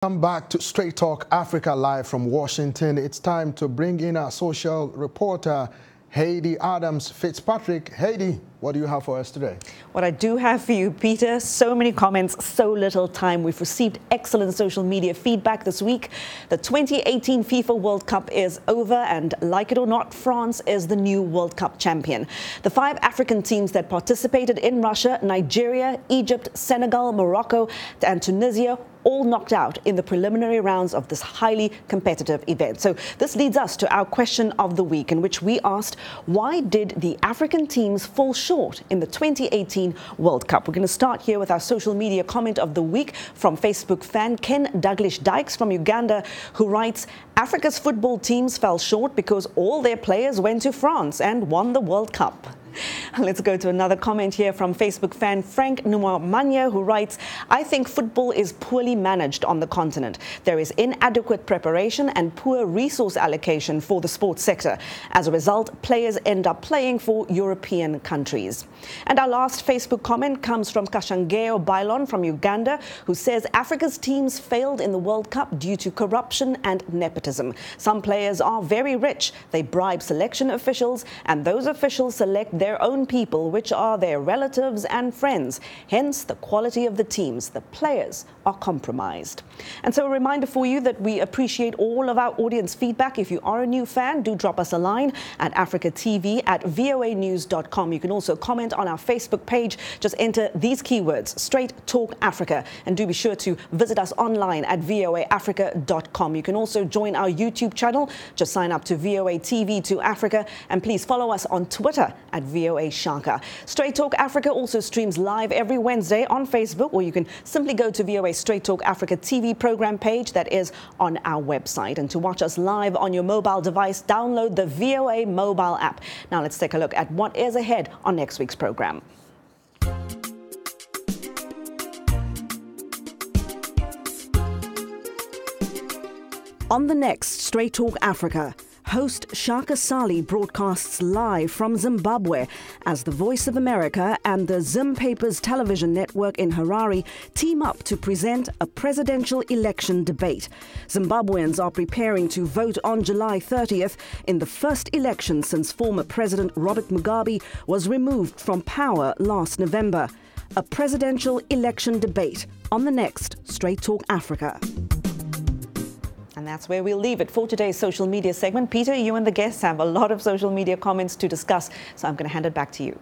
Welcome back to Straight Talk Africa live from Washington. It's time to bring in our social reporter, Heidi Adams Fitzpatrick. Heidi, what do you have for us today? What I do have for you, Peter, so many comments, so little time. We've received excellent social media feedback this week. The 2018 FIFA World Cup is over, and like it or not, France is the new World Cup champion. The 5 African teams that participated in Russia, Nigeria, Egypt, Senegal, Morocco, and Tunisia all knocked out in the preliminary rounds of this highly competitive event. So this leads us to our question of the week, in which we asked, why did the African teams fall short in the 2018 World Cup? We're going to start here with our social media comment of the week from Facebook fan Ken Douglas Dykes from Uganda, who writes, Africa's football teams fell short because all their players went to France and won the World Cup. Let's go to another comment here from Facebook fan Frank Numamanya, who writes, I think football is poorly managed on the continent. There is inadequate preparation and poor resource allocation for the sports sector. As a result, players end up playing for European countries. And our last Facebook comment comes from Kashangeo Bailon from Uganda, who says Africa's teams failed in the World Cup due to corruption and nepotism. Some players are very rich. They bribe selection officials, and those officials select their own people, which are their relatives and friends. Hence, the quality of the teams, the players, are compromised. And so a reminder for you that we appreciate all of our audience feedback. If you are a new fan, do drop us a line at africatv@voanews.com. You can also comment on our Facebook page. Just enter these keywords, Straight Talk Africa, and do be sure to visit us online at voaafrica.com. You can also join our YouTube channel. Just sign up to VOA TV to Africa, and please follow us on Twitter at VOA Shaka. Straight Talk Africa also streams live every Wednesday on Facebook, or you can simply go to VOA Straight Talk Africa TV program page that is on our website. And to watch us live on your mobile device, download the VOA mobile app. Now let's take a look at what is ahead on next week's program. On the next Straight Talk Africa, host Shaka Sali broadcasts live from Zimbabwe as the Voice of America and the Zim Papers television network in Harare team up to present a presidential election debate. Zimbabweans are preparing to vote on July 30th in the first election since former President Robert Mugabe was removed from power last November. A presidential election debate on the next Straight Talk Africa. And that's where we'll leave it for today's social media segment. Peter, you and the guests have a lot of social media comments to discuss, so I'm going to hand it back to you.